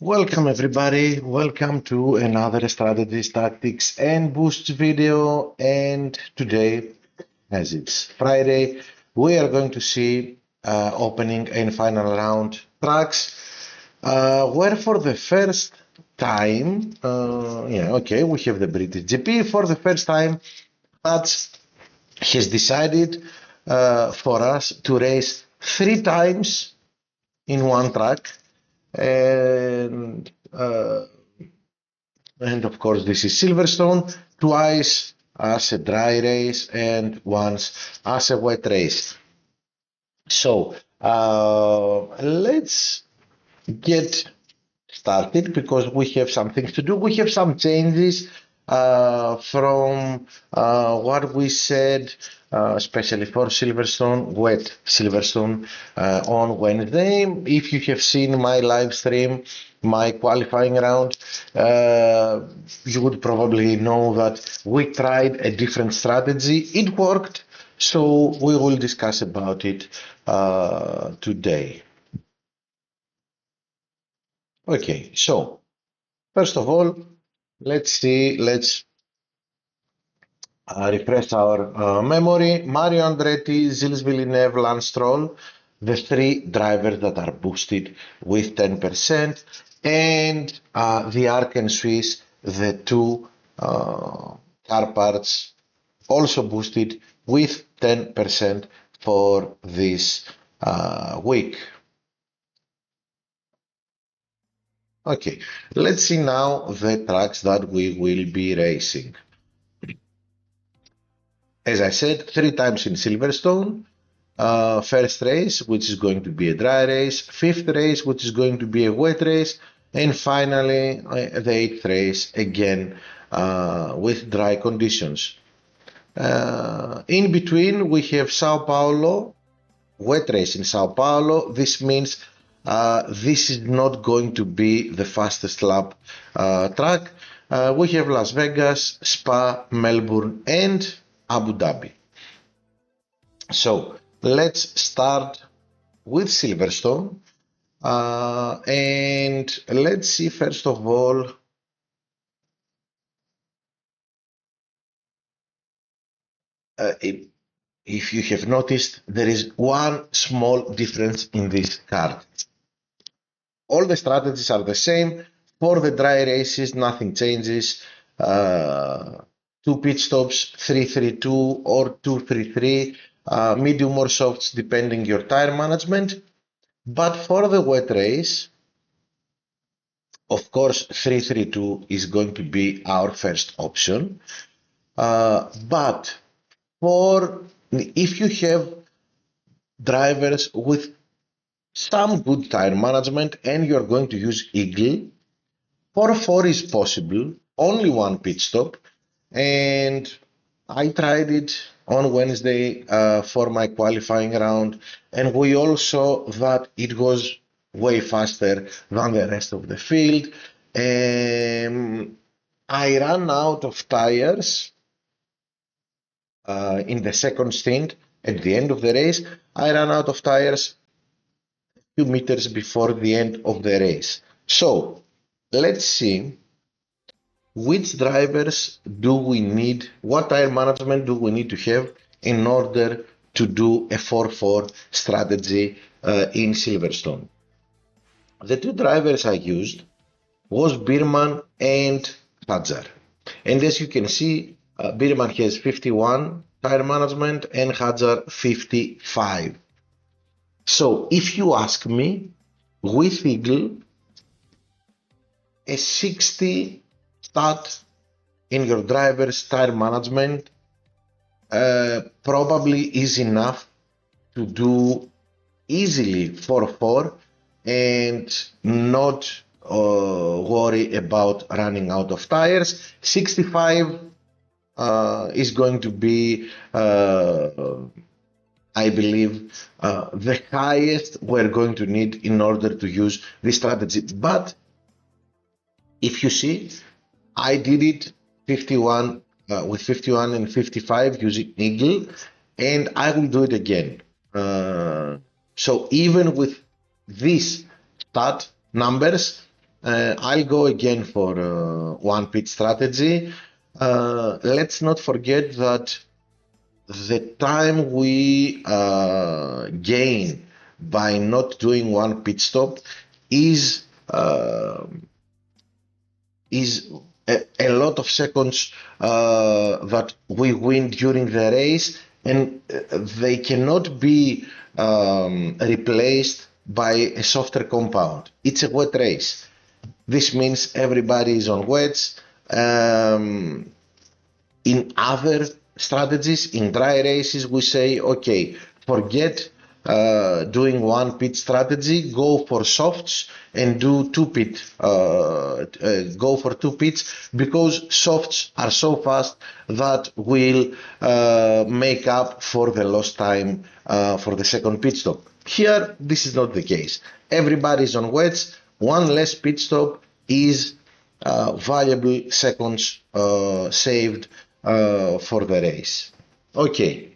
Welcome everybody, welcome to another strategies, tactics and boosts video. And today, as it's Friday, we are going to see opening and final round tracks where for the first time, we have the British GP for the first time that has decided for us to race three times in one track. And of course, this is Silverstone, twice as a dry race and once as a wet race. So let's get started because we have some things to do. We have some changes from what we said, especially for Silverstone, wet Silverstone on Wednesday. If you have seen my live stream, my qualifying round, you would probably know that we tried a different strategy. It worked, so we will discuss about it today. Okay, so first of all, let's refresh our memory. Mario Andretti, Gilles Villeneuve, Lance Stroll, the three drivers that are boosted with 10%, and the Arc and Swiss, the two car parts also boosted with 10% for this week. Okay, let's see now the tracks that we will be racing. As I said, three times in Silverstone. First race, which is going to be a dry race. Fifth race, which is going to be a wet race. And finally, the eighth race, again with dry conditions. In between, we have Sao Paulo, wet race in Sao Paulo. This means this is not going to be the fastest lap track. We have Las Vegas, Spa, Melbourne, and Abu Dhabi. So let's start with Silverstone and let's see first of all if you have noticed there is one small difference in this card. All the strategies are the same. For the dry races, nothing changes. Two pit stops, 3-3-2 or 2-3-3, medium or softs depending your tire management. But for the wet race, of course, 3-3-2 is going to be our first option. But for if you have drivers with some good tire management and you're going to use Eagle, 4-4 is possible, only one pit stop, and I tried it on Wednesday for my qualifying round, and we all saw that it was way faster than the rest of the field. I ran out of tires in the second stint. At the end of the race, I ran out of tires 2 meters before the end of the race. So let's see which drivers do we need, what tire management do we need to have in order to do a 4-4 strategy in Silverstone. The two drivers I used was Birman and Hadjar. And as you can see, Birman has 51 tire management and Hadjar 55. So if you ask me, with Eagle, a 60 stat in your driver's tire management probably is enough to do easily 4-4 and not worry about running out of tires. 65 is going to be I believe the highest we're going to need in order to use this strategy. But if you see, I did it 51 with 51 and 55 using Eagle, and I will do it again. So even with these stat numbers, I'll go again for one pit strategy. Let's not forget that the time we gain by not doing one pit stop is uh, is a lot of seconds that we win during the race, and they cannot be replaced by a softer compound. It's a wet race. This means everybody is on wets. Um, in other strategies, in dry races, we say, okay, forget doing one pit strategy, go for softs and do go for two pits, because softs are so fast that will make up for the lost time for the second pit stop. Here, this is not the case. Everybody is on wets. One less pit stop is valuable seconds saved for the race. Okay.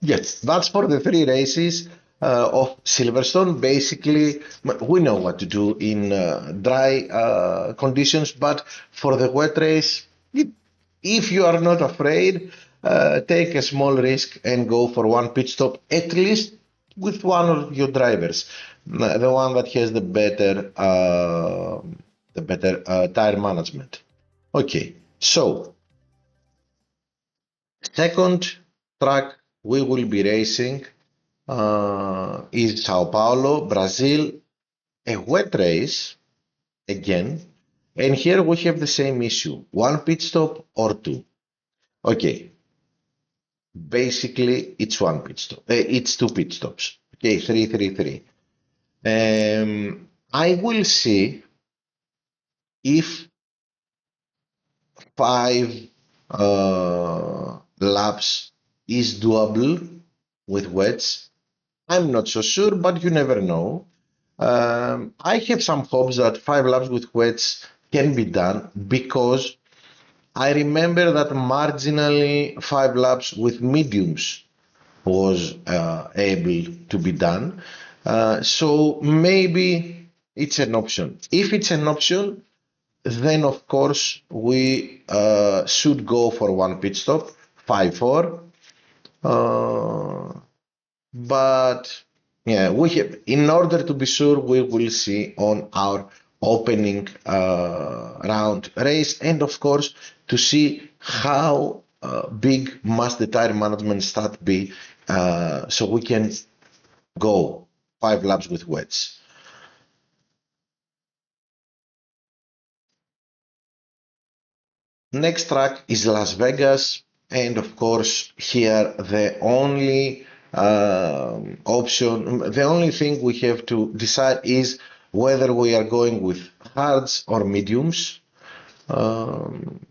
Yes, that's for the three races of Silverstone. Basically, we know what to do in dry conditions, but for the wet race, if you are not afraid, take a small risk and go for one pit stop, at least with one of your drivers, the one that has the better tire management. Okay, so second track we will be racing is Sao Paulo, Brazil, a wet race again, and here we have the same issue: one pit stop or two. Okay, basically it's one pit stop. It's two pit stops. Okay, three, three, three. I will see if five laps is doable with wets. I'm not so sure, but you never know. I have some hopes that five laps with wets can be done, because I remember that marginally five laps with mediums was able to be done. So maybe it's an option. If it's an option, then of course we should go for one pit stop, 5-4. But yeah, we have, in order to be sure, we will see on our opening round race, and of course to see how big must the tire management start be, so we can go five laps with wets. Next track is Las Vegas, and of course here the only the only thing we have to decide is whether we are going with hards or mediums. Um,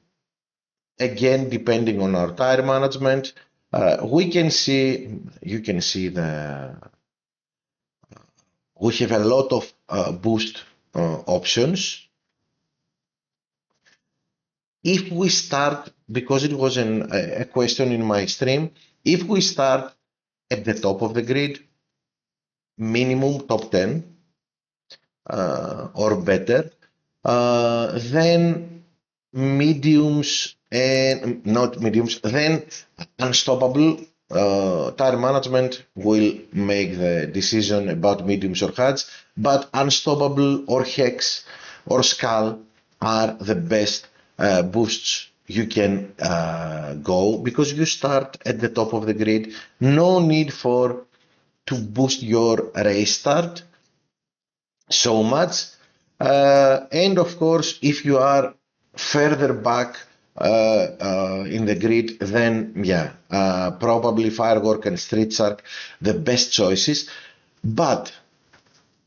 Again, depending on our tire management, we can see, you can see we have a lot of boost options. If we start, because it was a question in my stream, if we start at the top of the grid, minimum top 10 or better, then mediums and not mediums, then unstoppable tire management will make the decision about mediums or hards, but unstoppable or hex or skull are the best boosts you can go, because you start at the top of the grid. No need for to boost your race start so much. And of course, if you are further back in the grid, then yeah, probably Firework and Street Shark, the best choices. But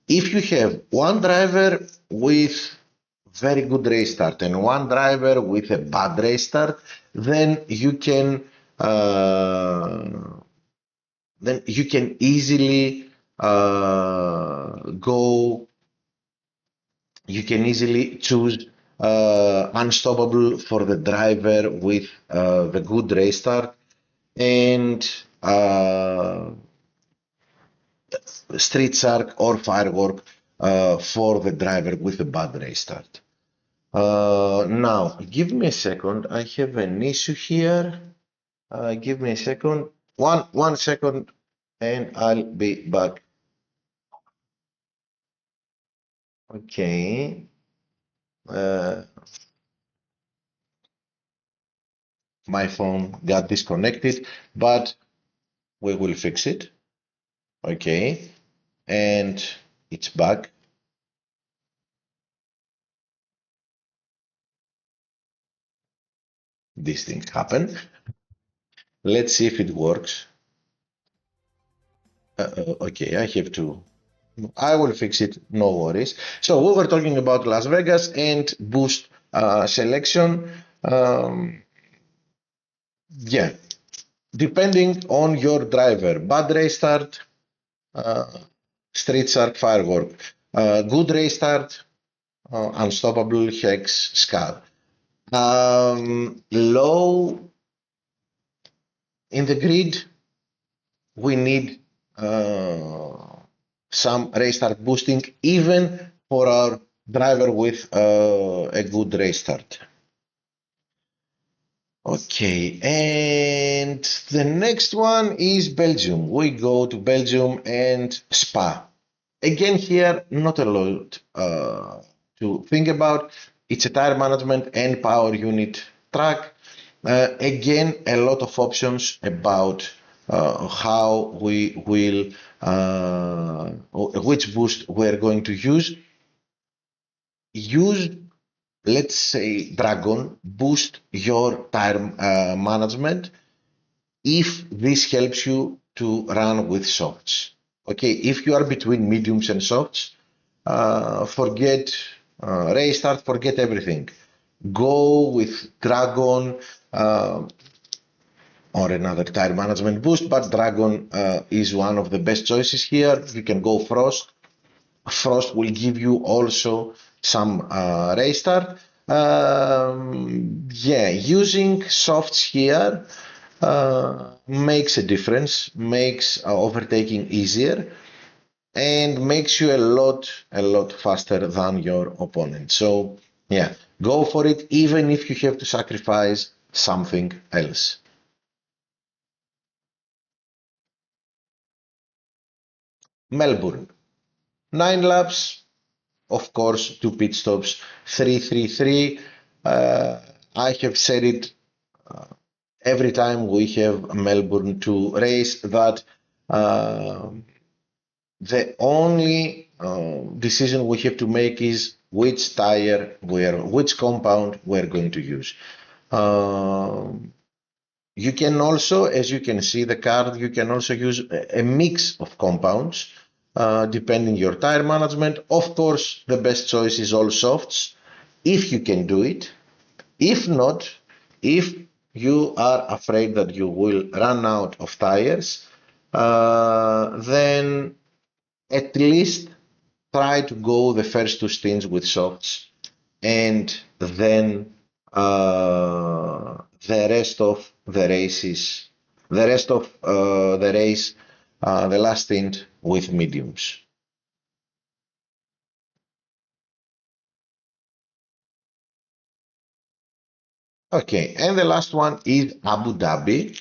if you have one driver with very good race start and one driver with a bad race start, then you can easily go. You can easily choose unstoppable for the driver with the good race start, and Street Shark or Firework for the driver with a bad restart. Now, give me a second. I have an issue here. Give me a second. One second, and I'll be back. Okay. My phone got disconnected, but we will fix it. Okay. And it's back. These things happen. Let's see if it works. Okay, I have to. I will fix it, no worries. So we were talking about Las Vegas and boost selection. Yeah, depending on your driver, bad race start, uh, street shark firework, good race start, unstoppable hex skull. Low in the grid, we need some race start boosting even for our driver with a good race start. Okay, and the next one is Belgium. We go to Belgium and Spa. Again, here, not a lot to think about. It's a tire management and power unit track. Again, a lot of options about how we will, which boost we're going to use. Use, let's say, Dragon, boost your tire management if this helps you to run with softs. Okay, if you are between mediums and softs, forget race start, forget everything. Go with Dragon or another tire management boost, but Dragon is one of the best choices here. You can go Frost. Frost will give you also some race start. Yeah, using softs here makes a difference, makes overtaking easier, and makes you a lot faster than your opponent. So yeah, go for it, even if you have to sacrifice something else. Melbourne, 9 laps, of course, 2 pit stops, 3-3-3. I have said it every time we have Melbourne to race that uh, the only decision we have to make is which tire which compound we're going to use. Um, you can also, as you can see the card, you can also use a mix of compounds depending your tire management. Of course, the best choice is all softs if you can do it. If not, if you are afraid that you will run out of tires, then at least try to go the first 2 stints with softs and then the rest of the races, the rest of the race, the last stint with mediums. Okay, and the last one is Abu Dhabi.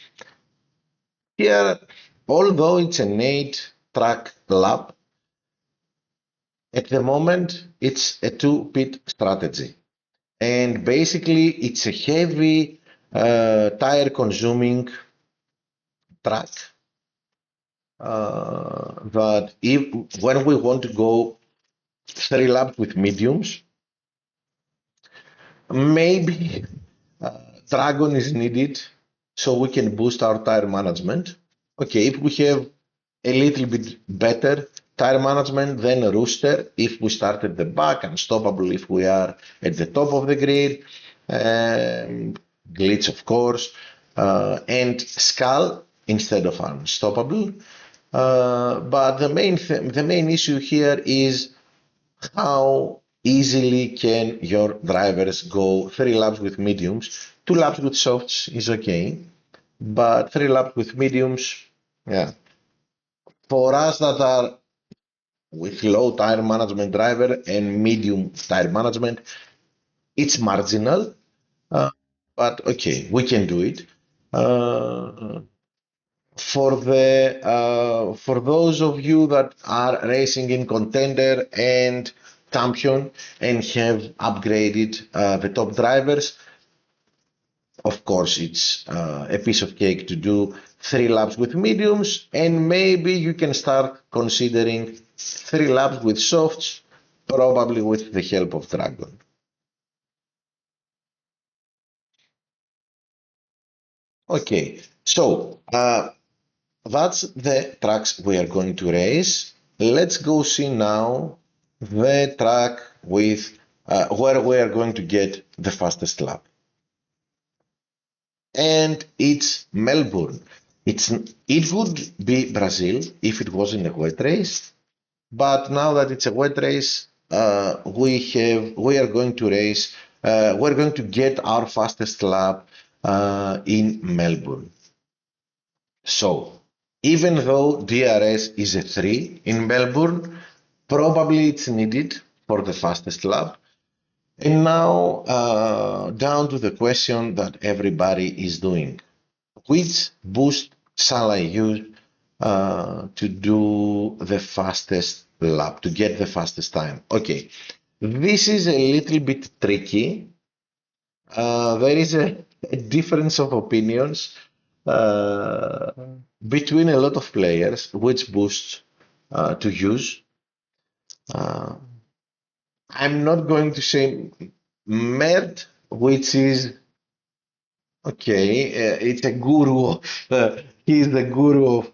Here, although it's an 8 track lap, at the moment it's a 2 pit strategy. And basically, it's a heavy tire consuming track that if when we want to go 3 laps with mediums, maybe Dragon is needed so we can boost our tire management. Okay, if we have a little bit better tire management than a Rooster, if we start at the back, Unstoppable if we are at the top of the grid, Glitch of course, and Skull instead of Unstoppable. But the main issue here is how easily can your drivers go 3 laps with mediums. 2 laps with softs is okay, but 3 laps with mediums, yeah. For us that are with low tire management driver and medium tire management. It's marginal, uh, but okay, we can do it. Uh, for those of you that are racing in contender and champion and have upgraded the top drivers, of course, it's a piece of cake to do 3 laps with mediums, and maybe you can start considering 3 laps with softs, probably with the help of Dragon. Okay, so that's the tracks we are going to race. Let's go see now the track with where we are going to get the fastest lap. And it's Melbourne. It would be Brazil if it wasn't a wet race, but now that it's a wet race, we are going to race. We're going to get our fastest lap in Melbourne. So even though DRS is a 3 in Melbourne, probably it's needed for the fastest lap. And now down to the question that everybody is doing. Which boost shall I use to do the fastest lap, to get the fastest time? Okay, this is a little bit tricky. There is a difference of opinions uh, between a lot of players which boosts to use. Uh, I'm not going to say Mert, which is okay, it's a guru of, he is the guru of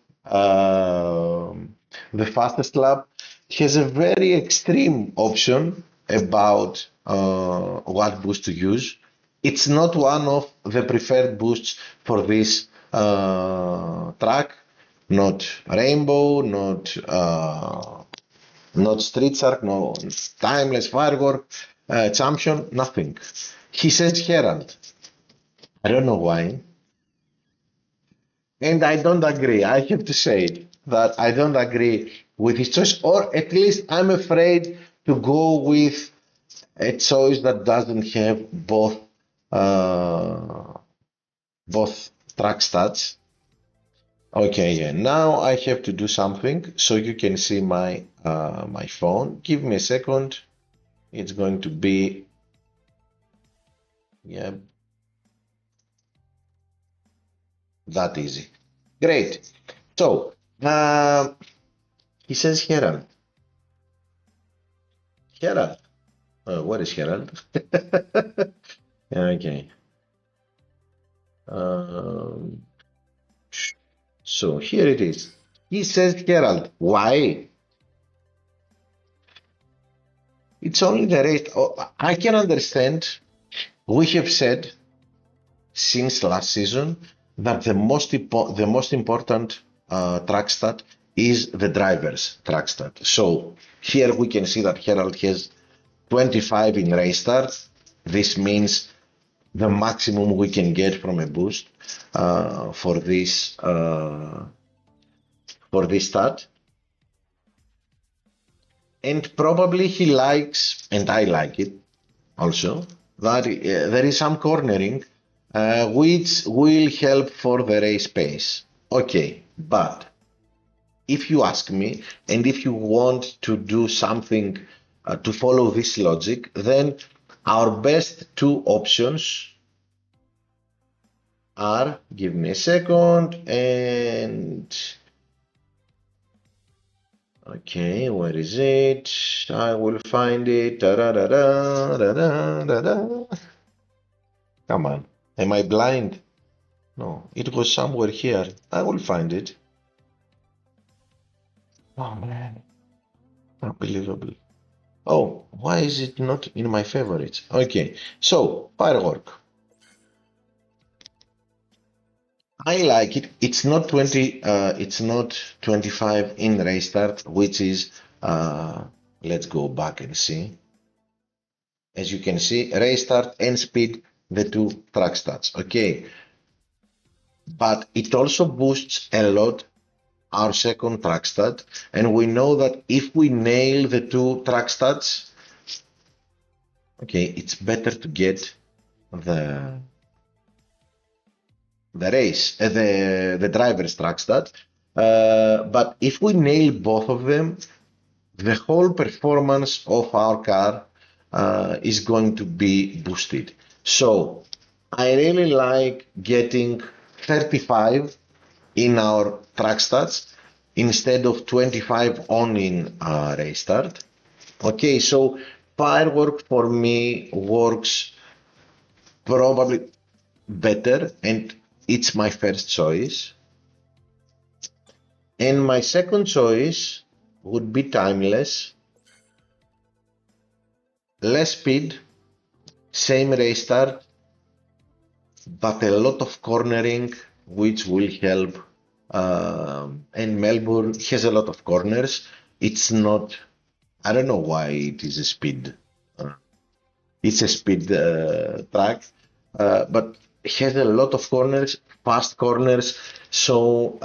the fastest lap. He has a very extreme option about what boost to use. It's not one of the preferred boosts for this track. Not Rainbow, not Street Shark, no Timeless Firework, Champion, nothing. He says Herald. I don't know why. And I don't agree. I have to say that I don't agree with his choice, or at least I'm afraid to go with a choice that doesn't have uh, both track stats. Okay, yeah. Now I have to do something so you can see my phone. Give me a second. It's going to be, yeah, that easy. Great. So he says Herald. Herald. What is Herald? Okay. Um, so here it is. He says Herald. Why? It's only the rate. Oh, I can understand. We have said since last season that the most important track stat is the driver's track stat. So here we can see that Herald has 25 in race start. This means the maximum we can get from a boost for this start. And probably he likes, and I like it also, that there is some cornering which will help for the race pace. Okay, but if you ask me, and if you want to do something to follow this logic, then our best two options are, give me a second, and okay, where is it? I will find it. Da-da-da-da, da-da-da-da. Come on, am I blind? No, it was somewhere here. I will find it. Oh man, unbelievable. Oh, why is it not in my favorites? Okay, so firework. I like it. It's not 20. It's not 25 in race start, which is. Let's go back and see. As you can see, race start and speed, the two track stats. Okay, but it also boosts a lot our second track stat, and we know that if we nail the two track stats, okay, it's better to get the the driver's track stat. But if we nail both of them, the whole performance of our car is going to be boosted. So I really like getting 35 in our track stats instead of 25 on in race start. Okay, so firework for me works probably better, and it's my first choice. And my second choice would be timeless, less speed, same race start, but a lot of cornering, which will help. And Melbourne has a lot of corners. It's not, I don't know why it is a speed. It's a speed track, but it has a lot of corners, fast corners. So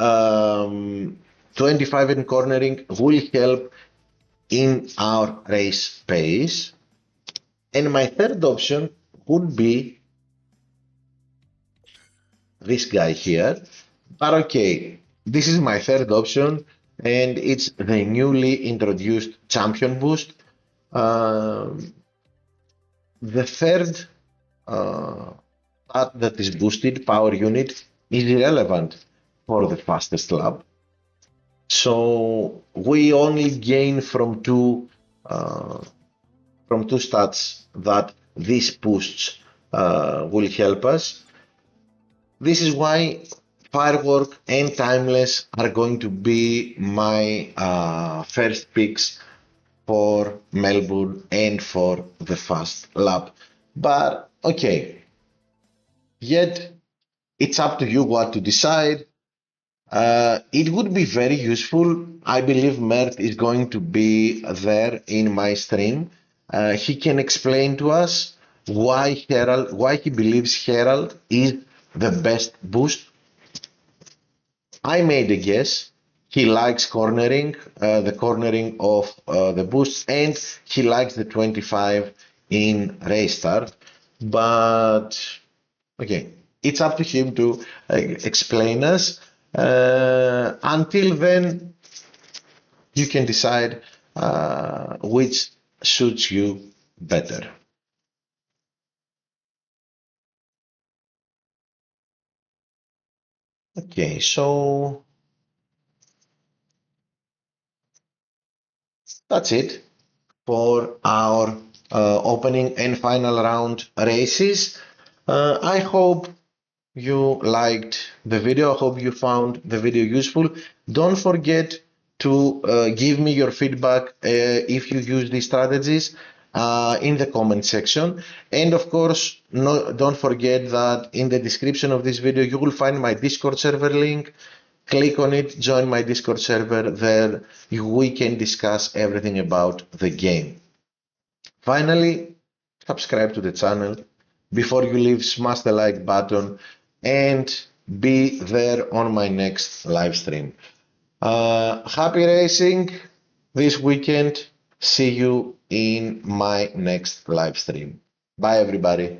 25 in cornering will help in our race pace. And my third option would be this guy here. But okay, this is my third option, and it's the newly introduced champion boost. The third part that is boosted power unit is irrelevant for the fastest lap. So we only gain from two stats that these boosts will help us. This is why firework and timeless are going to be my first picks for Melbourne and for the fast lap. But okay, yet it's up to you what to decide. It would be very useful. I believe Mert is going to be there in my stream. He can explain to us why he believes Herald is the best boost. I made a guess. He likes cornering, the cornering of the boosts, and he likes the 25 in race start. But okay, it's up to him to explain us. Until then, you can decide which suits you better. Okay, so that's it for our opening and final round races. I hope you liked the video. I hope you found the video useful. Don't forget to give me your feedback if you use these strategies in the comment section. And of course, don't forget that in the description of this video, you will find my Discord server link. Click on it, join my Discord server. There we can discuss everything about the game. Finally, subscribe to the channel. Before you leave, smash the like button and be there on my next live stream. Happy racing this weekend. See you in my next live stream. Bye, everybody.